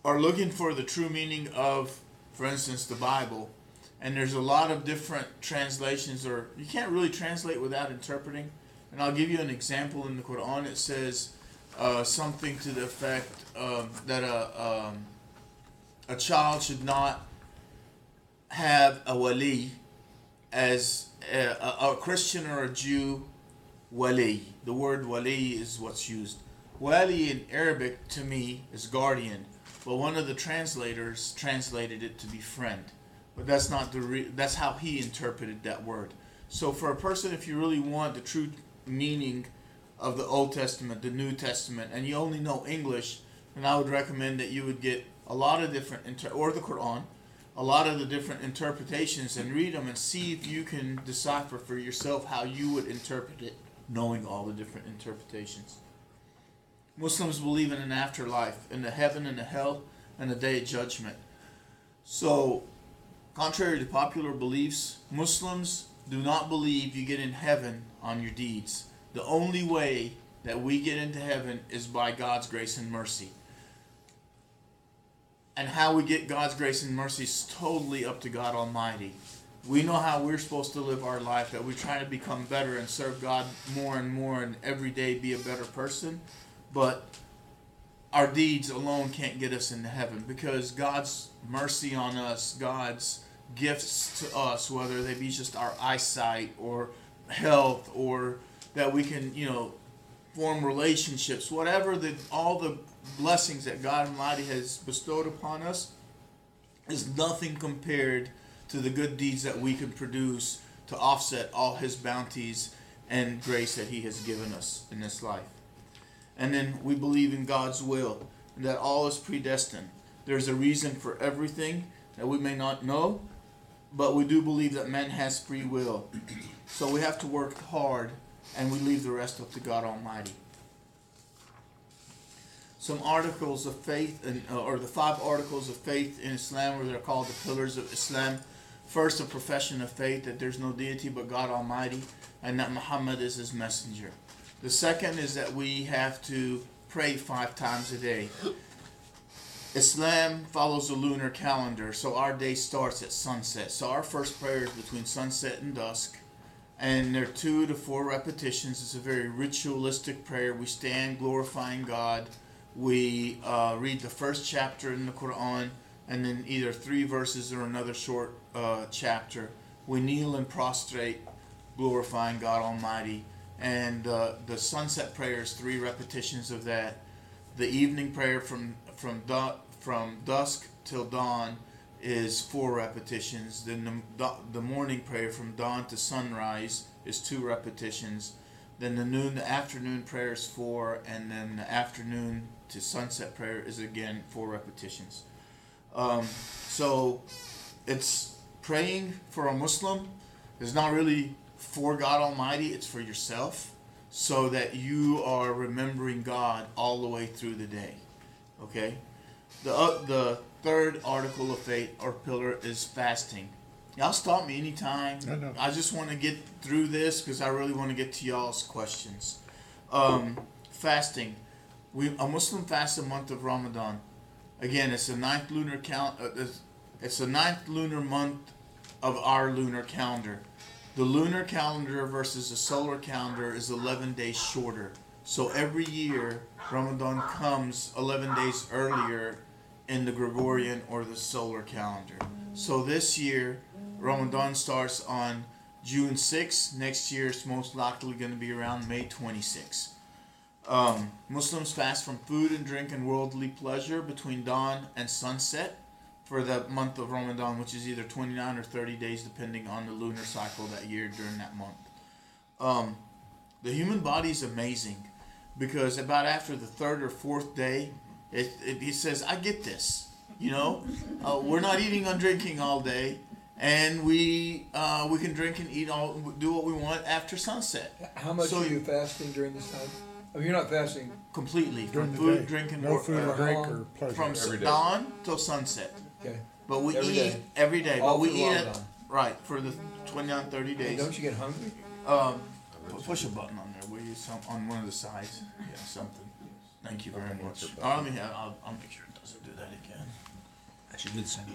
are looking for the true meaning of, for instance, the Bible, and there's a lot of different translations, or you can't really translate without interpreting. And I'll give you an example in the Quran. It says something to the effect that a child should not have a wali as a Christian or a Jew wali. The word wali is what's used. Wali in Arabic to me is guardian, but one of the translators translated it to be friend. But that's not that's how he interpreted that word. So for a person, if you really want the true meaning of the Old Testament, the New Testament, and you only know English, then I would recommend that you would get a lot of different or the Quran, a lot of the different interpretations, and read them and see if you can decipher for yourself how you would interpret it, knowing all the different interpretations. Muslims believe in an afterlife, in the heaven and the hell, and the day of judgment. So, contrary to popular beliefs, Muslims do not believe you get in heaven on your deeds. The only way that we get into heaven is by God's grace and mercy. And how we get God's grace and mercy is totally up to God Almighty. We know how we're supposed to live our life, that we're trying to become better and serve God more and more and every day be a better person. But our deeds alone can't get us into heaven, because God's mercy on us, God's gifts to us, whether they be just our eyesight or health, or that we can, form relationships, whatever all the blessings that God Almighty has bestowed upon us, is nothing compared to the good deeds that we can produce to offset all His bounties and grace that He has given us in this life. And then we believe in God's will, and that all is predestined. There's a reason for everything that we may not know, but we do believe that man has free will. So we have to work hard, and we leave the rest up to God Almighty. Some articles of faith, or the 5 articles of faith in Islam, where they're called the pillars of Islam. First, a profession of faith that there's no deity but God Almighty, and that Muhammad is His messenger. The second is that we have to pray 5 times a day. Islam follows the lunar calendar, so our day starts at sunset. So our first prayer is between sunset and dusk, and there are 2 to 4 repetitions. It's a very ritualistic prayer. We stand glorifying God. We read the first chapter in the Quran, and then either 3 verses or another short chapter. We kneel and prostrate, glorifying God Almighty. And the sunset prayer is 3 repetitions of that. The evening prayer from dusk till dawn is 4 repetitions. Then the morning prayer from dawn to sunrise is 2 repetitions. Then the afternoon prayer is 4, and then the afternoon to sunset prayer is again 4 repetitions. So it's praying for a Muslim is not really for God Almighty, it's for yourself, so that you are remembering God all the way through the day. Okay? The third article of faith or pillar is fasting. Y'all stop me anytime. No. I just want to get through this because I really want to get to y'all's questions. Fasting. A Muslim fasts the month of Ramadan. Again, it's the 9th lunar it's the 9th lunar month of our lunar calendar. The lunar calendar versus the solar calendar is 11 days shorter. So every year, Ramadan comes 11 days earlier in the Gregorian or the solar calendar. So this year, Ramadan starts on June 6th. Next year, it's most likely going to be around May 26th. Muslims fast from food and drink and worldly pleasure between dawn and sunset for the month of Ramadan, which is either 29 or 30 days depending on the lunar cycle that year during that month. The human body is amazing, because about after the 3rd or 4th day, it says, I get this. We're not eating or drinking all day, and we can drink and eat do what we want after sunset. How much are you fasting during this time? Oh, you're not fasting Completely During from the food, day. drink, and No food or drink or pleasure. from Every day. dawn till sunset. Okay. But we Every eat day. every day. All But we through eat it Ramadan. right for the 29, 30 And days. don't you get hungry? Push a button on there, will you? On one of the sides. Yeah, something. Thank you very much. Your I'll make sure it doesn't do that again. She did send me.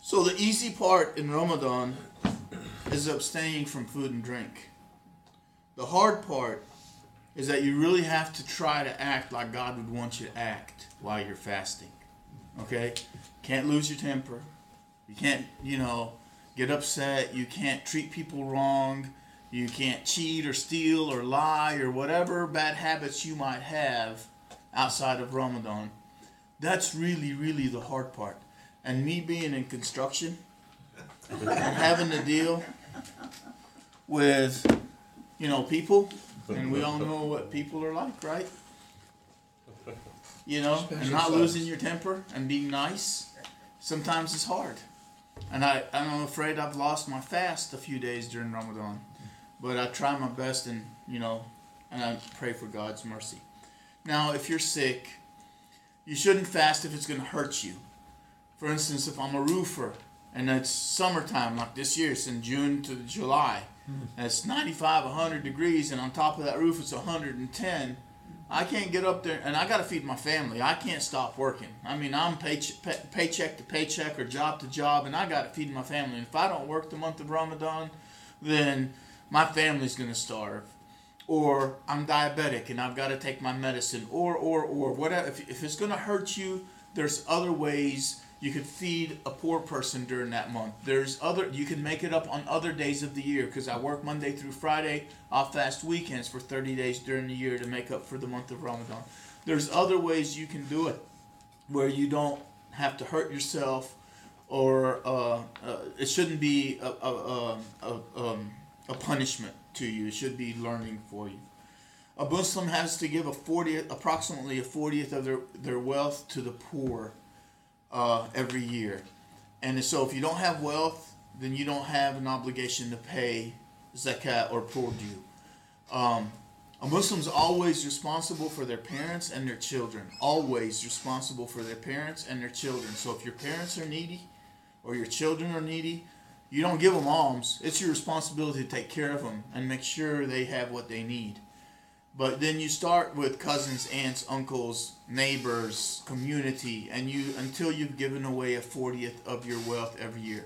So the easy part in Ramadan is abstaining from food and drink. The hard part is that you really have to try to act like God would want you to act while you're fasting. Okay? Can't lose your temper. You can't, get upset. You can't treat people wrong. You can't cheat or steal or lie or whatever bad habits you might have outside of Ramadan. That's really, really the hard part. And me being in construction and having to deal with, people, and we all know what people are like, right? And not losing your temper and being nice, sometimes it's hard. And I'm afraid I've lost my fast a few days during Ramadan. But I try my best and I pray for God's mercy. Now, if you're sick, you shouldn't fast if it's going to hurt you. For instance, if I'm a roofer and it's summertime, like this year, it's in June to July, and it's 95, 100 degrees, and on top of that roof it's 110, I can't get up there, and I got to feed my family. I can't stop working. I mean, I'm paycheck to paycheck or job to job, and I got to feed my family. And if I don't work the month of Ramadan, then my family's going to starve. Or I'm diabetic and I've got to take my medicine. Or whatever. If it's going to hurt you, there's other ways you could feed a poor person during that month. You can make it up on other days of the year, because I work Monday through Friday. I'll fast weekends for 30 days during the year to make up for the month of Ramadan. There's other ways you can do it where you don't have to hurt yourself, or it shouldn't be a punishment to you. It should be learning for you. A Muslim has to give approximately a 40th of their wealth to the poor every year. And so if you don't have wealth, then you don't have an obligation to pay zakat or poor due. A Muslim's always responsible for their parents and their children. Always responsible for their parents and their children. So if your parents are needy or your children are needy, you don't give them alms. It's your responsibility to take care of them and make sure they have what they need. But then you start with cousins, aunts, uncles, neighbors, community, and until you've given away a 40th of your wealth every year.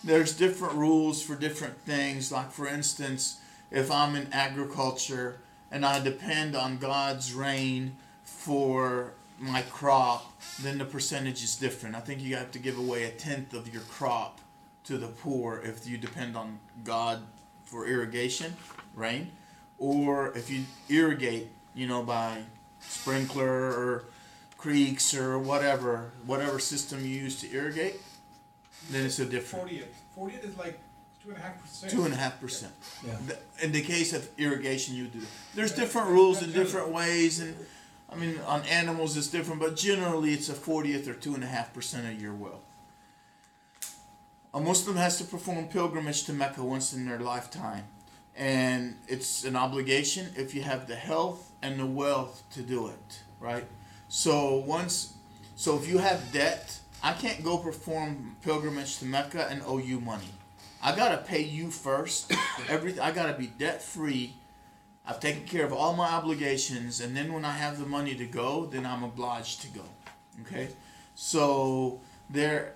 There's different rules for different things. Like, for instance, if I'm in agriculture and I depend on God's rain for my crop, then the percentage is different. I think you have to give away a 10th of your crop to the poor if you depend on God for irrigation, rain. Or if you irrigate, by sprinkler or creeks or whatever system you use to irrigate, then it's a different. 40th is like 2.5%. 2.5%. Yeah. In the case of irrigation, you do. There's different rules in different ways, and on animals it's different, but generally it's a 40th or 2.5% of your wealth. A Muslim has to perform pilgrimage to Mecca once in their lifetime. And it's an obligation if you have the health and the wealth to do it, right? So if you have debt, I can't go perform pilgrimage to Mecca and owe you money. I gotta pay you first. I gotta be debt free. I've taken care of all my obligations, and then when I have the money to go, then I'm obliged to go. Okay? So there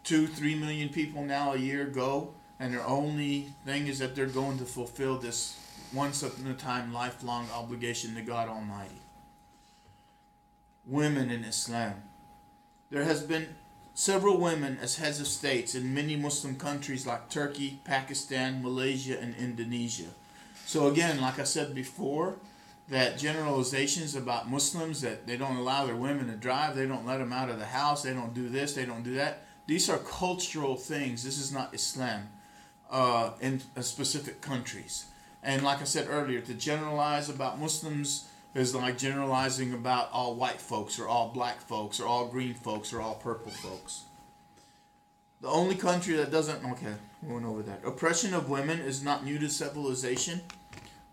2-3 million people now a year go. And their only thing is that they're going to fulfill this once in a time, lifelong obligation to God Almighty. Women in Islam. There has been several women as heads of states in many Muslim countries like Turkey, Pakistan, Malaysia, and Indonesia. So again, like I said before, that generalizations about Muslims, that they don't allow their women to drive, they don't let them out of the house, they don't do this, they don't do that. These are cultural things. This is not Islam. In specific countries. And like I said earlier, to generalize about Muslims is like generalizing about all white folks or all black folks or all green folks or all purple folks. The only country that doesn't, we went over that. Oppression of women is not new to civilization.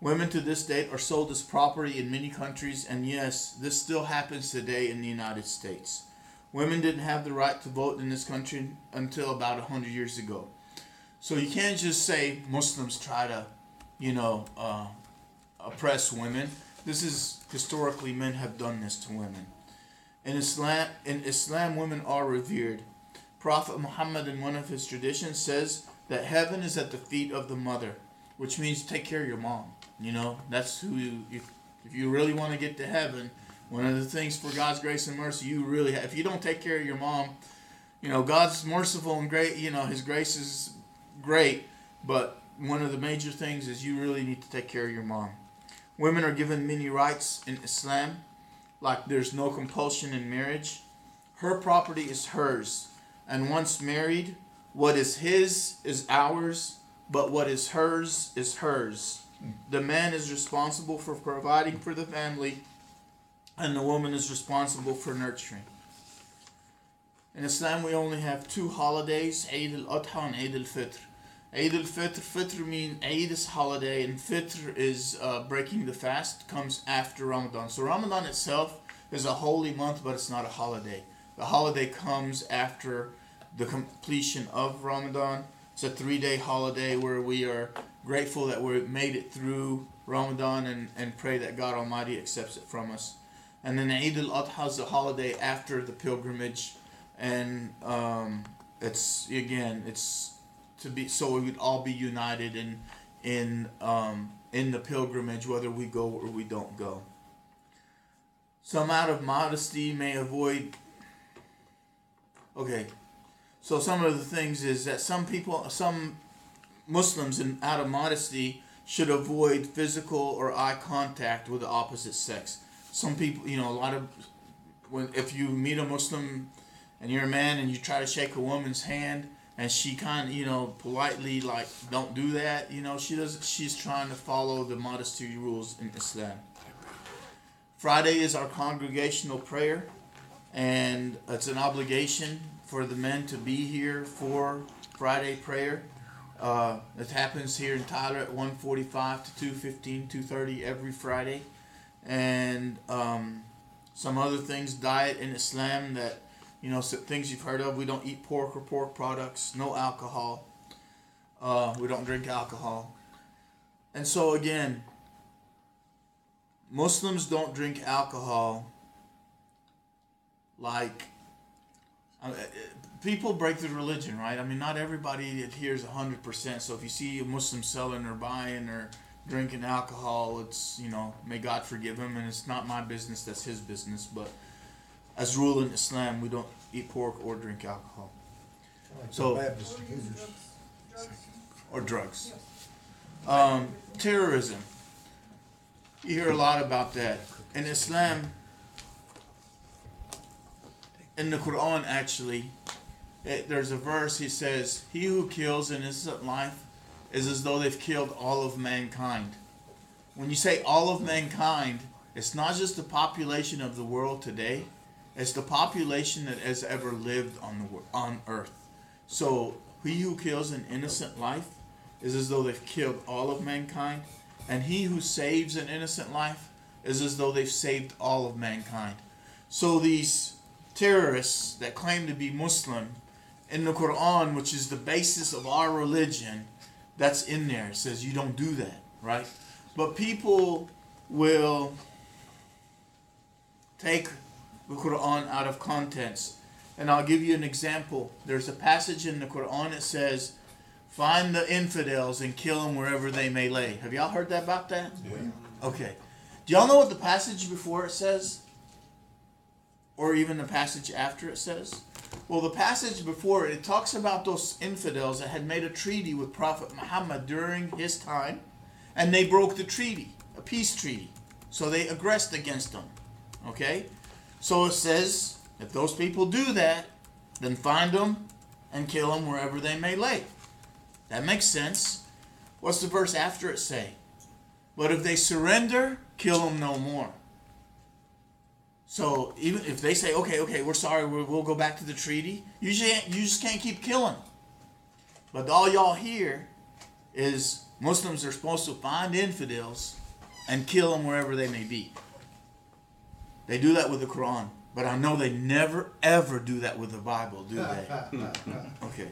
Women to this date are sold as property in many countries, and yes, this still happens today in the United States. Women didn't have the right to vote in this country until about 100 years ago. So you can't just say Muslims try to, oppress women. This is historically men have done this to women. In Islam, women are revered. Prophet Muhammad, in one of his traditions, says that heaven is at the feet of the mother, which means take care of your mom. You know, that's who if you really want to get to heaven, one of the things for God's grace and mercy, if you don't take care of your mom, you know, God's merciful and great, you know, His grace is great, but one of the major things is you really need to take care of your mom. Women are given many rights in Islam, like there's no compulsion in marriage. Her property is hers, and once married, what is his is ours, but what is hers is hers. The man is responsible for providing for the family, and the woman is responsible for nurturing. In Islam, we only have 2 holidays, Eid al-Adha and Eid al-Fitr. Eid al-Fitr, Fitr means Eid is holiday, and Fitr is breaking the fast, comes after Ramadan. So Ramadan itself is a holy month, but it's not a holiday. The holiday comes after the completion of Ramadan. It's a 3-day holiday where we are grateful that we made it through Ramadan and pray that God Almighty accepts it from us. And then Eid al-Adha is a holiday after the pilgrimage, and it's to be so we would all be united in the pilgrimage, whether we go or we don't go. Some out of modesty may avoid. Okay, so some of the things is that some Muslims out of modesty should avoid physical or eye contact with the opposite sex. Some people, you know, if you meet a Muslim and you're a man and you try to shake a woman's hand and she kind of, you know, politely like, don't do that, you know, she's trying to follow the modesty rules in Islam. Friday is our congregational prayer, and it's an obligation for the men to be here for Friday prayer. It happens here in Tyler at 1:45 to 2:15, 2:30 every Friday. And some other things, diet in Islam that, you know, things you've heard of. We don't eat pork or pork products, no alcohol. We don't drink alcohol. And so again, Muslims don't drink alcohol like... people break the religion, right? I mean, not everybody adheres 100%. So if you see a Muslim selling or buying or drinking alcohol, it's, you know, may God forgive him, and it's not my business, that's his business. But as rule in Islam, we don't eat pork or drink alcohol. So, or drugs. Terrorism. You hear a lot about that. In Islam, in the Quran actually, there's a verse, he says, he who kills an innocent life is as though they've killed all of mankind. When you say all of mankind, it's not just the population of the world today, it's the population that has ever lived on earth. So he who kills an innocent life is as though they've killed all of mankind, and he who saves an innocent life is as though they've saved all of mankind. So these terrorists that claim to be Muslim, in the Quran, which is the basis of our religion, that's in there. It says you don't do that, right? But people will take the Quran out of context. And I'll give you an example. There's a passage in the Quran that says, find the infidels and kill them wherever they may lay. Have y'all heard about that? Yeah. Okay. Do y'all know what the passage before it says? Or even the passage after it says? Well, the passage before it talks about those infidels that had made a treaty with Prophet Muhammad during his time, and they broke the treaty, a peace treaty. So they aggressed against them. Okay? So it says, if those people do that, then find them and kill them wherever they may lay. That makes sense. What's the verse after it say? But if they surrender, kill them no more. So even if they say, okay, we're sorry, we'll go back to the treaty, you just can't keep killing. But all y'all hear is Muslims are supposed to find infidels and kill them wherever they may be. They do that with the Quran, but I know they never ever do that with the Bible, do they? Okay.